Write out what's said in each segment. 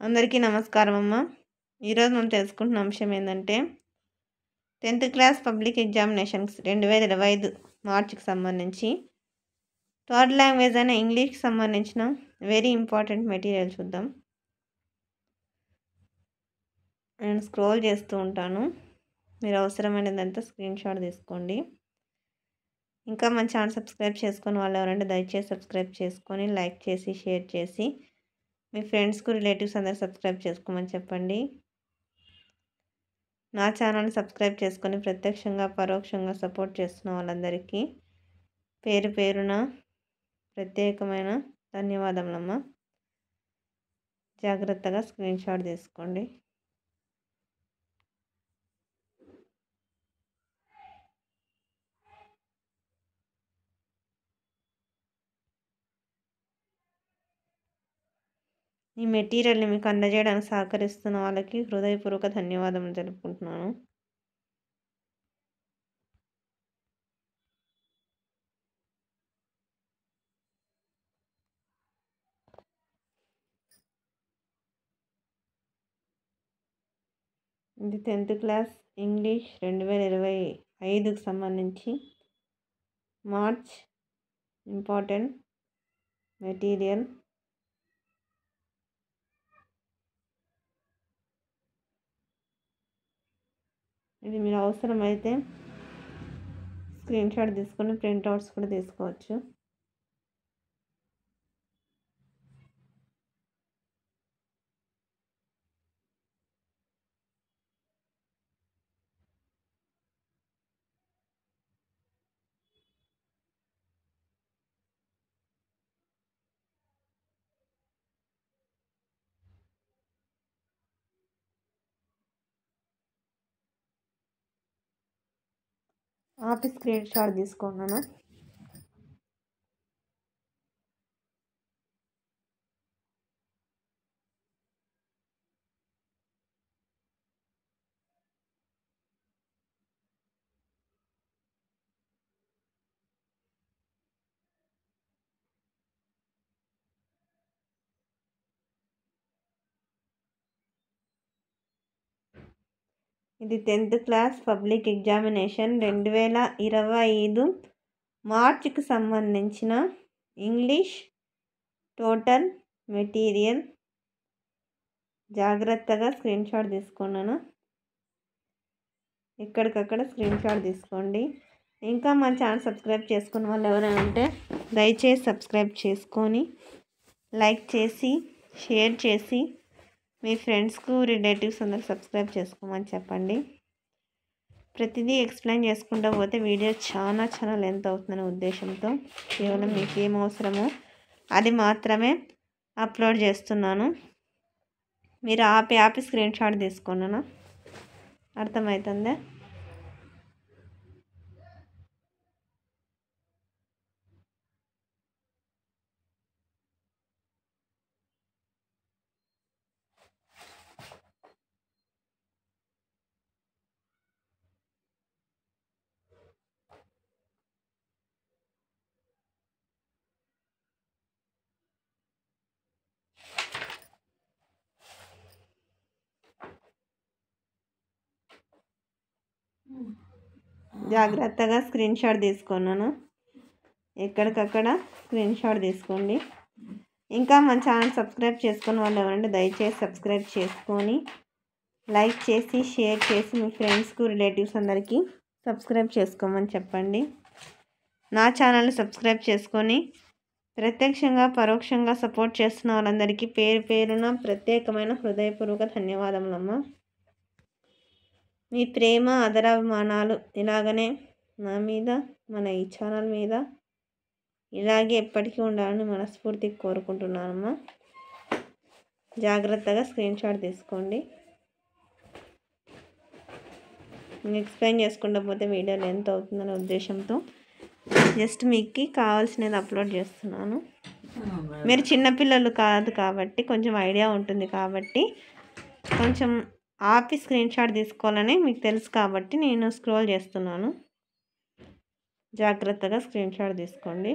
అందరికీ నమస్కారం అమ్మ. ఈరోజు మనం తెలుసుకుంటున్న అంశం ఏంటంటే 10th క్లాస్ పబ్లిక్ ఎగ్జామినేషన్స్ 2025 మార్చికి సంబంధించి థర్డ్ లాంగ్వేజ్ అయిన ఇంగ్లీష్కి సంబంధించిన వెరీ ఇంపార్టెంట్ మెటీరియల్ చూద్దాం. నేను స్క్రోల్ చేస్తూ ఉంటాను, మీరు అవసరమైనదంతా స్క్రీన్ షాట్ తీసుకోండి. ఇంకా మన ఛానల్ సబ్స్క్రైబ్ చేసుకొని వాళ్ళు ఎవరంటే దయచేసి సబ్స్క్రైబ్ చేసుకొని లైక్ చేసి షేర్ చేసి మీ ఫ్రెండ్స్కు రిలేటివ్స్ అందరు సబ్స్క్రైబ్ చేసుకోమని చెప్పండి. నా ఛానల్ని సబ్స్క్రైబ్ చేసుకొని ప్రత్యక్షంగా పరోక్షంగా సపోర్ట్ చేస్తున్న వాళ్ళందరికీ పేరు పేరున ప్రత్యేకమైన ధన్యవాదములమ్మ. జాగ్రత్తగా స్క్రీన్ షాట్ తీసుకోండి. ఈ మెటీరియల్ని మీకు అందజేయడానికి సహకరిస్తున్న వాళ్ళకి హృదయపూర్వక ధన్యవాదములు తెలుపుకుంటున్నాను. ఇది 10th క్లాస్ ఇంగ్లీష్ 2025కి సంబంధించి మార్చ్ ఇంపార్టెంట్ మెటీరియల్. ఇది మీరు అవసరమైతే స్క్రీన్ షాట్ తీసుకొని ప్రింట్అవుట్స్ కూడా తీసుకోవచ్చు. ఆపి స్క్రీన్ షాట్ తీసుకున్నాను. ఇది 10th క్లాస్ పబ్లిక్ ఎగ్జామినేషన్ 2025 మార్చికి సంబంధించిన ఇంగ్లీష్ టోటల్ మెటీరియల్. జాగ్రత్తగా స్క్రీన్ షాట్ తీసుకున్నాను, ఎక్కడికక్కడ స్క్రీన్ షాట్ తీసుకోండి. ఇంకా మన ఛానల్ సబ్స్క్రైబ్ చేసుకున్న వాళ్ళు ఎవరైనా ఉంటే దయచేసి సబ్స్క్రైబ్ చేసుకొని లైక్ చేసి షేర్ చేసి మీ ఫ్రెండ్స్కు రిలేటివ్స్ అందరూ సబ్స్క్రైబ్ చేసుకోమని చెప్పండి. ప్రతిదీ ఎక్స్ప్లెయిన్ చేసుకుంటూ పోతే వీడియో చాలా లెంత్ అవుతుందనే ఉద్దేశంతో కేవలం మీకు ఏం అవసరమో అది మాత్రమే అప్లోడ్ చేస్తున్నాను. మీరు ఆపి స్క్రీన్ షాట్ తీసుకున్నాను, అర్థమవుతుందా? జాగ్రత్తగా స్క్రీన్ షాట్ తీసుకున్నాను, ఎక్కడికక్కడ స్క్రీన్ షాట్ తీసుకోండి. ఇంకా మన ఛానల్ సబ్స్క్రైబ్ చేసుకుని వాళ్ళు ఎవరంటే దయచేసి సబ్స్క్రైబ్ చేసుకొని లైక్ చేసి షేర్ చేసి మీ ఫ్రెండ్స్కు రిలేటివ్స్ అందరికీ సబ్స్క్రైబ్ చేసుకోమని చెప్పండి. నా ఛానల్ని సబ్స్క్రైబ్ చేసుకొని ప్రత్యక్షంగా పరోక్షంగా సపోర్ట్ చేస్తున్న వాళ్ళందరికీ పేరు పేరున ప్రత్యేకమైన హృదయపూర్వక ధన్యవాదములమ్మ. మీ ప్రేమ ఆదరాభిమానాలు ఇలాగనే నా మీద మన ఈ ఛానల్ మీద ఇలాగే ఎప్పటికీ ఉండాలని మనస్ఫూర్తిగా కోరుకుంటున్నానమ్మా. జాగ్రత్తగా స్క్రీన్ షాట్ తీసుకోండి. ఎక్స్ప్లెయిన్ చేసుకుంటూ పోతే వీడియో లెంత్ అవుతుందనే ఉద్దేశంతో జస్ట్ మీకు కావాల్సినది అప్లోడ్ చేస్తున్నాను. మీరు చిన్నపిల్లలు కాదు కాబట్టి కొంచెం ఐడియా ఉంటుంది కాబట్టి కొంచెం ఆపి స్క్రీన్ షాట్ తీసుకోవాలని మీకు తెలుసు కాబట్టి నేను స్క్రోల్ చేస్తున్నాను. జాగ్రత్తగా స్క్రీన్ షాట్ తీసుకోండి.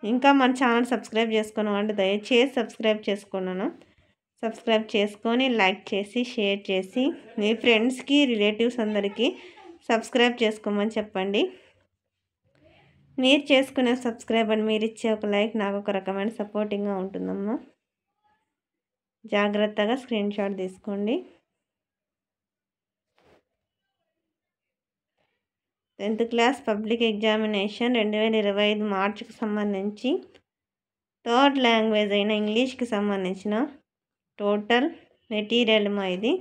ఇంకా మన ఛానల్ సబ్స్క్రైబ్ చేసుకున్నాం అంటే దయచేసి సబ్స్క్రైబ్ చేసుకున్నాను. సబ్స్క్రైబ్ చేసుకొని లైక్ చేసి షేర్ చేసి మీ ఫ్రెండ్స్కి రిలేటివ్స్ అందరికీ సబ్స్క్రైబ్ చేసుకోమని చెప్పండి. మీరు చేసుకునే సబ్స్క్రైబ్ అని మీరు ఇచ్చే ఒక లైక్ నాకు ఒక రకమైన సపోర్టింగ్గా ఉంటుందమ్మా. జాగ్రత్తగా స్క్రీన్ షాట్ తీసుకోండి. 10th క్లాస్ పబ్లిక్ ఎగ్జామినేషన్ 2025 మార్చికి సంబంధించి 3rd లాంగ్వేజ్ అయిన ఇంగ్లీష్కి సంబంధించిన టోటల్ మెటీరియల్ ఇది.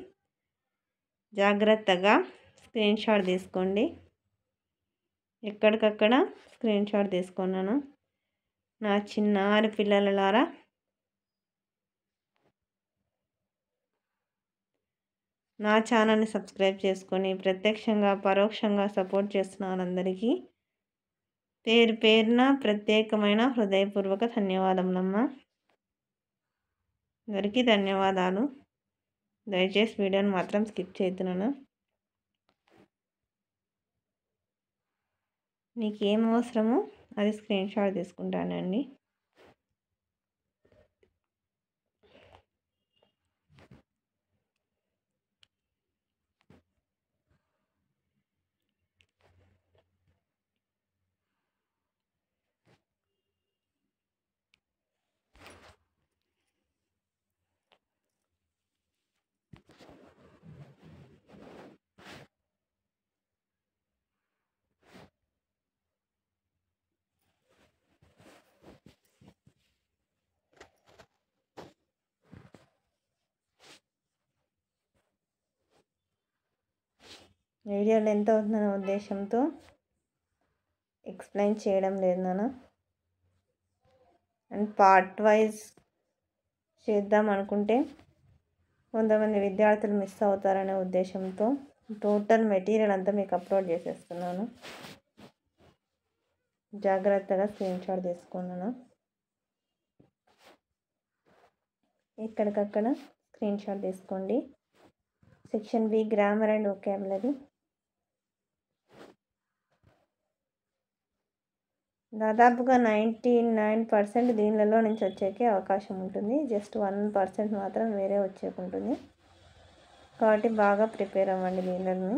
జాగ్రత్తగా స్క్రీన్ షాట్ తీసుకోండి. ఎక్కడికక్కడ స్క్రీన్ షాట్ తీసుకున్నాను. నా చిన్నారి పిల్లలారా, నా ఛానల్ని సబ్స్క్రైబ్ చేసుకొని ప్రత్యక్షంగా పరోక్షంగా సపోర్ట్ చేస్తున్న వాళ్ళందరికీ పేరు పేరున ప్రత్యేకమైన హృదయపూర్వక ధన్యవాదములమ్మా. అందరికీ ధన్యవాదాలు. దయచేసి వీడియోని మాత్రం స్కిప్ చేస్తున్నాను. మీకు ఏం అవసరమో అది స్క్రీన్ షాట్ తీసుకుంటానండి. వీడియో లెంత్ అవుతుందనే ఉద్దేశంతో ఎక్స్ప్లెయిన్ చేయడం లేదు నాన్న. అండ్ పార్ట్ వైజ్ చేద్దాం అనుకుంటే కొంతమంది విద్యార్థులు మిస్ అవుతారనే ఉద్దేశంతో టోటల్ మెటీరియల్ అంతా మీకు అప్లోడ్ చేసేస్తున్నాను. జాగ్రత్తగా స్క్రీన్ షాట్ తీసుకున్నాను. ఎక్కడికక్కడ స్క్రీన్ షాట్ తీసుకోండి. Section B grammar and vocabulary. దాదాపుగా 99% దీనిలో నుంచి వచ్చేకే అవకాశం ఉంటుంది. జస్ట్ 1% మాత్రం వేరే వచ్చేకుంటుంది. కాబట్టి బాగా ప్రిపేర్ అవ్వండి. దీనిని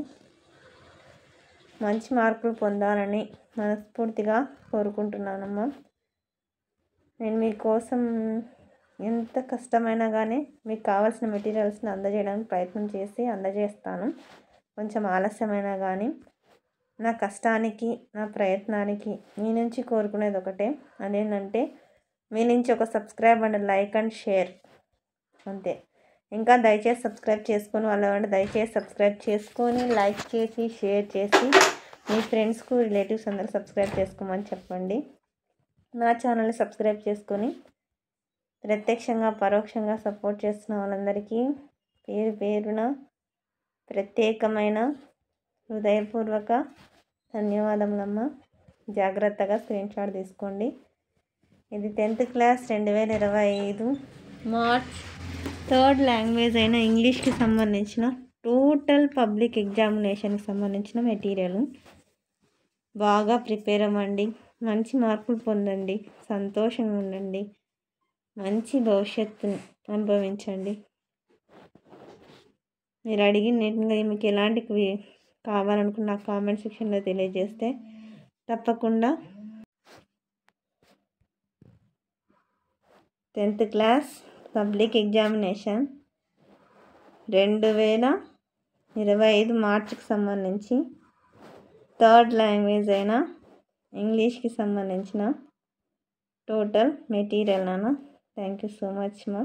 మంచి మార్కులు పొందాలని మనస్ఫూర్తిగా కోరుకుంటున్నానమ్మా. నేను మీకోసం ఎంత కష్టమైనా కానీ మీకు కావాల్సిన మెటీరియల్స్ని అందజేయడానికి ప్రయత్నం చేసి అందజేస్తాను. కొంచెం ఆలస్యమైనా కానీ నా కష్టానికి నా ప్రయత్నానికి మీ నుంచి కోరుకునేది ఒకటే, అదేంటంటే మీ నుంచి ఒక subscribe and like and share అంతే. ఇంకా దయచేసి సబ్స్క్రైబ్ చేసుకొని వాళ్ళు దయచేసి సబ్స్క్రైబ్ చేసుకొని లైక్ చేసి షేర్ చేసి మీ ఫ్రెండ్స్కు రిలేటివ్స్ అందరూ సబ్స్క్రైబ్ చేసుకోమని చెప్పండి. నా ఛానల్ని సబ్స్క్రైబ్ చేసుకొని ప్రత్యక్షంగా పరోక్షంగా సపోర్ట్ చేస్తున్న వాళ్ళందరికీ పేరు పేరున ప్రత్యేకమైన హృదయపూర్వక ధన్యవాదములమ్మా. జాగ్రత్తగా స్క్రీన్ షాట్ తీసుకోండి. ఇది 10th class 2025 March 3rd language అయిన ఇంగ్లీష్కి సంబంధించిన టోటల్ పబ్లిక్ ఎగ్జామినేషన్కి సంబంధించిన మెటీరియల్. బాగా ప్రిపేర్ అవ్వండి. మంచి మార్కులు పొందండి. సంతోషంగా ఉండండి. మంచి భవిష్యత్తుని అనుభవించండి. మీరు అడిగిన మీకు ఎలాంటివి కావాలనుకున్న నాకు కామెంట్ సెక్షన్లో తెలియజేస్తే తప్పకుండా 10th క్లాస్ పబ్లిక్ ఎగ్జామినేషన్ 2025 మార్చికి సంబంధించి 3rd లాంగ్వేజ్ అయిన ఇంగ్లీష్కి సంబంధించిన టోటల్ మెటీరియల్ నాన్న. థ్యాంక్ యూ సో మచ్ మా.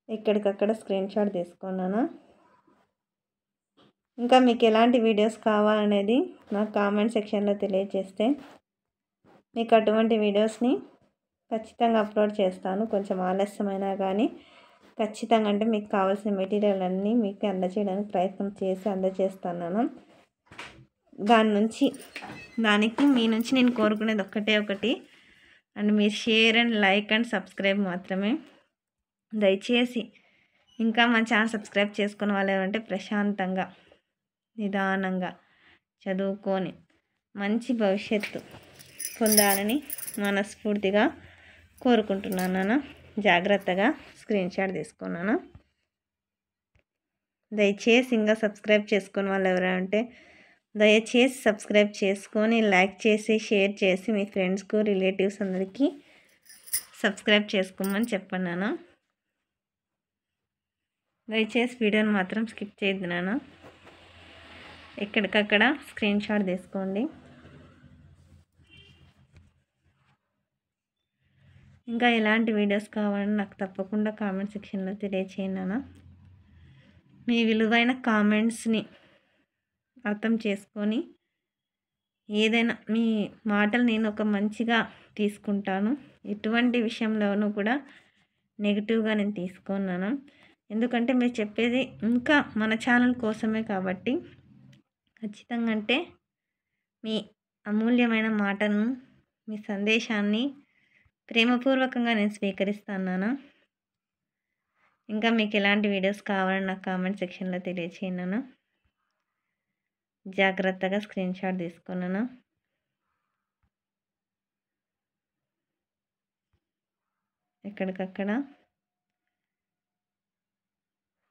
ఎక్కడికక్కడ స్క్రీన్ షాట్ తీసుకున్నాను. ఇంకా మీకు ఎలాంటి వీడియోస్ కావాలనేది నాకు కామెంట్ సెక్షన్లో తెలియజేస్తే మీకు అటువంటి వీడియోస్ని ఖచ్చితంగా అప్లోడ్ చేస్తాను. కొంచెం ఆలస్యమైనా కానీ ఖచ్చితంగా అంటే మీకు కావాల్సిన మెటీరియల్ అన్నీ మీకు అందజేయడానికి ప్రయత్నం చేసి అందజేస్తున్నాను. దానికి మీ నుంచి నేను కోరుకునేది ఒకటి అండ్ మీరు share and like and subscribe మాత్రమే. దయచేసి ఇంకా మన ఛానల్ సబ్స్క్రైబ్ చేసుకున్న వాళ్ళు ఏమంటే ప్రశాంతంగా నిదానంగా చదువుకొని మంచి భవిష్యత్తు పొందాలని మనస్ఫూర్తిగా కోరుకుంటున్నాను నాన్న. జాగ్రత్తగా స్క్రీన్ షాట్ తీసుకున్నాను. దయచేసి ఇంకా సబ్స్క్రైబ్ చేసుకుని వాళ్ళు ఎవరైనా ఉంటే దయచేసి సబ్స్క్రైబ్ చేసుకొని లైక్ చేసి షేర్ చేసి మీ ఫ్రెండ్స్కు రిలేటివ్స్ అందరికీ సబ్స్క్రైబ్ చేసుకోమని చెప్పండి నాన్న. దయచేసి వీడియోని మాత్రం స్కిప్ చేయొద్దు నాన్న. ఎక్కడికక్కడ స్క్రీన్ షాట్ తీసుకోండి. ఇంకా ఎలాంటి వీడియోస్ కావాలని నాకు తప్పకుండా కామెంట్ సెక్షన్లో తెలియచేయండి నాన్న. మీ విలువైన కామెంట్స్ని అర్థం చేసుకొని ఏదైనా మీ మాటలు నేను ఒక మంచిగా తీసుకుంటాను. ఎటువంటి విషయంలోనూ కూడా నెగిటివ్గా నేను తీసుకున్నాను. ఎందుకంటే మీరు చెప్పేది ఇంకా మన ఛానల్ కోసమే కాబట్టి ఖచ్చితంగా అంటే మీ అమూల్యమైన మాటను మీ సందేశాన్ని ప్రేమపూర్వకంగా నేను స్వీకరిస్తాను. ఇంకా మీకు ఎలాంటి వీడియోస్ కావాలని నాకు కామెంట్ సెక్షన్లో తెలియచేయను. జాగ్రత్తగా స్క్రీన్ షాట్ తీసుకున్నాను. ఎక్కడికక్కడ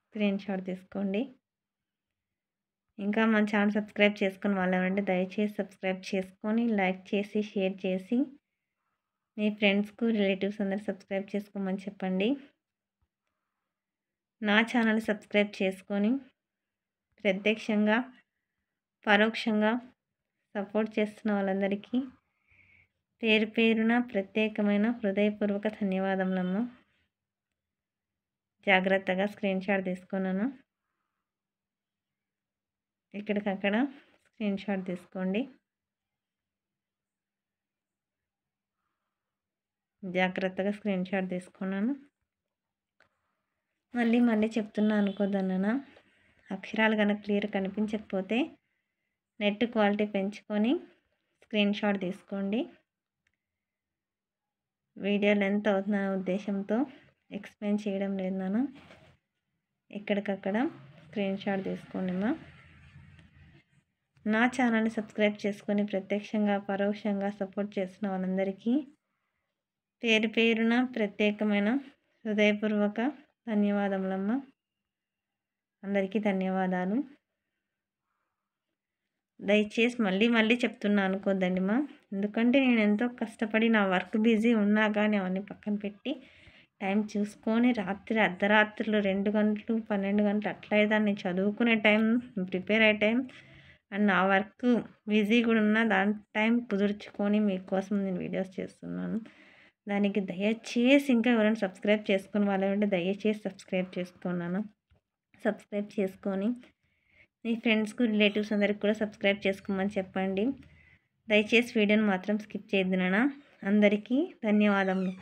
స్క్రీన్ షాట్ తీసుకోండి. ఇంకా మన ఛానల్ సబ్స్క్రైబ్ చేసుకుని వాళ్ళు ఎవరంటే దయచేసి సబ్స్క్రైబ్ చేసుకొని లైక్ చేసి షేర్ చేసి మీ ఫ్రెండ్స్కు రిలేటివ్స్ అందరు సబ్స్క్రైబ్ చేసుకోమని చెప్పండి. నా ఛానల్ సబ్స్క్రైబ్ చేసుకొని ప్రత్యక్షంగా పరోక్షంగా సపోర్ట్ చేస్తున్న వాళ్ళందరికీ పేరు పేరున ప్రత్యేకమైన హృదయపూర్వక ధన్యవాదములమ్మ. జాగ్రత్తగా స్క్రీన్ షాట్ తీసుకున్నాను. ఇక్కడికక్కడ స్క్రీన్ షాట్ తీసుకోండి. జాగ్రత్తగా స్క్రీన్ షాట్ తీసుకున్నాను. మళ్ళీ చెప్తున్నా అనుకోదన్నా. అక్షరాలు కనుక క్లియర్ కనిపించకపోతే నెట్ క్వాలిటీ పెంచుకొని స్క్రీన్ షాట్ తీసుకోండి. వీడియో లెంత్ అవుతున్న ఉద్దేశంతో ఎక్స్ప్లెయిన్ చేయడం లేదు నాన్న. ఎక్కడికక్కడ స్క్రీన్ షాట్ తీసుకోండి అమ్మా. నా ఛానల్ని సబ్స్క్రైబ్ చేసుకొని ప్రత్యక్షంగా పరోక్షంగా సపోర్ట్ చేస్తున్న వాళ్ళందరికీ పేరు పేరున ప్రత్యేకమైన హృదయపూర్వక ధన్యవాదములమ్మ. అందరికీ ధన్యవాదాలు. దయచేసి మళ్ళీ చెప్తున్నా అనుకోద్దండి మా. ఎందుకంటే నేను ఎంతో కష్టపడి నా వర్క్ బిజీ ఉన్నా కానీ అవన్నీ పక్కన పెట్టి టైం చూసుకొని అర్ధరాత్రులు 2 గంటలు 12 గంటలు అట్లా అయితే నేను చదువుకునే టైం ప్రిపేర్ అయ్యే టైం అండ్ నా వర్క్ బిజీ కూడా ఉన్నా దాని టైం కుదుర్చుకొని మీకోసం నేను వీడియోస్ చేస్తున్నాను. దానికి దయచేసి ఇంకా ఎవరైనా సబ్స్క్రైబ్ చేసుకుని వాళ్ళు ఉంటే దయచేసి సబ్స్క్రైబ్ చేసుకున్నాను. సబ్స్క్రైబ్ చేసుకొని మీ ఫ్రెండ్స్కు రిలేటివ్స్ అందరికి కూడా సబ్స్క్రైబ్ చేసుకోమని చెప్పండి. దయచేసి వీడియోని మాత్రం స్కిప్ చేయొద్దు నాన్న. అందరికీ ధన్యవాదములు.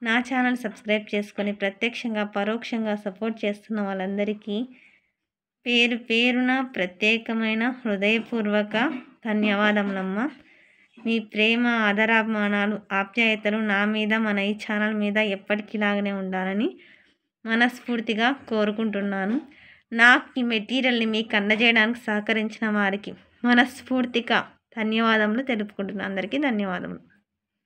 నా ఛానల్ సబ్స్క్రైబ్ చేసుకొని ప్రత్యక్షంగా పరోక్షంగా సపోర్ట్ చేస్తున్న వాళ్ళందరికీ పేరు పేరున ప్రత్యేకమైన హృదయపూర్వక ధన్యవాదములమ్మ. మీ ప్రేమ ఆదరాభిమానాలు ఆప్యాయతలు నా మీద మన ఈ ఛానల్ మీద ఎప్పటికీలాగానే ఉండాలని మనస్ఫూర్తిగా కోరుకుంటున్నాను. నాకు ఈ మెటీరియల్ని మీకు అందజేయడానికి సహకరించిన వారికి మనస్ఫూర్తిగా ధన్యవాదములు తెలుపుకుంటున్నాను. అందరికీ ధన్యవాదములు.